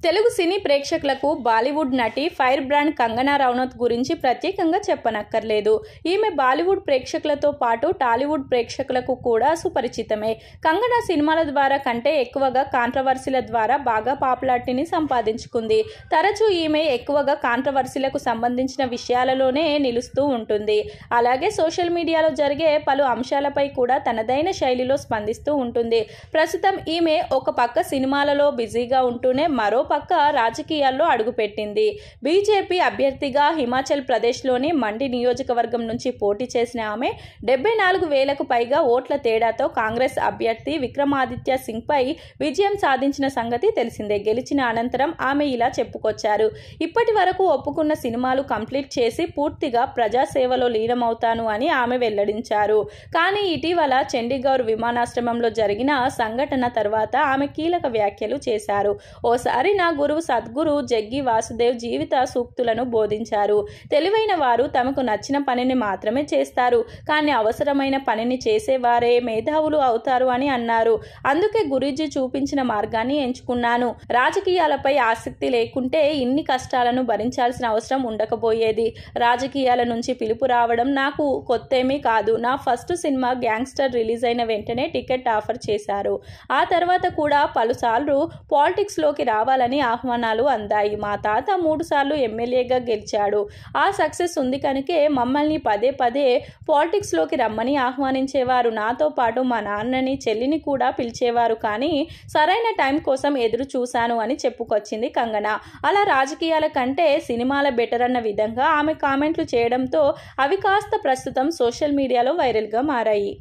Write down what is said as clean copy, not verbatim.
తెలుగు సినీ ప్రేక్షకులకు బాలీవుడ్ నటి fire brand Kangana Ranaut గురించి ప్రత్యేకంగా చెప్పనక్కర్లేదు. ఈమె బాలీవుడ్ ప్రేక్షకులతో పాటు టాలీవుడ్ ప్రేక్షకులకు కూడా సుపరిచితమే. కంగనా సినిమాల ద్వారా కంటే ఎక్కువగా కాంట్రవర్సీల ద్వారా బాగా పాపులారిటీని సంపాదించుకుంది. తరచూ ఈమె ఎక్కువగా కాంట్రవర్సీలకు సంబంధించిన విషయాలలోనే నిలుస్తూ ఉంటుంది. అలాగే సోషల్ మీడియాలో జరిగే పలు అంశాలపై కూడా తనదైన శైలిలో స్పందిస్తూ ఉంటుంది. ప్రస్తుతం ఈమె ఒక పక్క సినిమాలలో బిజీగా ఉంటూనే మరో పక్క రాజకీయాల్లో అడుగుపెట్టింది. బీజేపీ అభ్యర్థిగా హిమాచల్ ప్రదేశ్లోని మండి నియోజకవర్గం నుంచి పోటీ చేసిన ఆమె 74,000కు పైగా ఓట్ల తేడాతో కాంగ్రెస్ అభ్యర్థి విక్రమాదిత్య సింగ్ పై విజయం సాధించిన సంగతి తెలిసిందే. గెలిచిన అనంతరం ఆమె ఇలా చెప్పుకొచ్చారు. ఇప్పటి వరకు ఒప్పుకున్న సినిమాలు కంప్లీట్ చేసి పూర్తిగా ప్రజాసేవలో లీనమవుతాను అని ఆమె వెల్లడించారు. కానీ ఇటీవల చండీగఢ్ విమానాశ్రమంలో జరిగిన సంఘటన తర్వాత ఆమె కీలక వ్యాఖ్యలు చేశారు. ఓసారి నా గురువు సద్గురు జగ్గి వాసుదేవ్ జీవిత సూక్తులను బోధించారు. తెలివైన వారు తమకు నచ్చిన పనిని మాత్రమే చేస్తారు, కానీ అవసరమైన పనిని చేసేవారే మేధావులు అవుతారు అని అన్నారు. అందుకే గురూజీ చూపించిన మార్గాన్ని ఎంచుకున్నాను. రాజకీయాలపై ఆసక్తి లేకుంటే ఇన్ని కష్టాలను భరించాల్సిన అవసరం ఉండకపోయేది. రాజకీయాల నుంచి పిలుపు రావడం నాకు కొత్తేమీ కాదు. నా ఫస్ట్ సినిమా గ్యాంగ్స్టర్ రిలీజ్ అయిన వెంటనే టికెట్ ఆఫర్ చేశారు. ఆ తర్వాత కూడా పలుసార్లు పాలిటిక్స్ లోకి రావాలని ఆహ్వానాలు అందాయి. మా తాత 3 సార్లు ఎమ్మెల్యేగా గెలిచాడు. ఆ సక్సెస్ ఉంది కనుకే మమ్మల్ని పదే పదే పాలిటిక్స్ లోకి రమ్మని ఆహ్వానించేవారు. నాతో పాటు మా నాన్నని చెల్లిని కూడా పిలిచేవారు. కానీ సరైన టైం కోసం ఎదురు చూశాను అని చెప్పుకొచ్చింది కంగనా. అలా రాజకీయాల కంటే సినిమాల బెటర్ అన్న విధంగా ఆమె కామెంట్లు చేయడంతో అవి కాస్త ప్రస్తుతం సోషల్ మీడియాలో వైరల్గా మారాయి.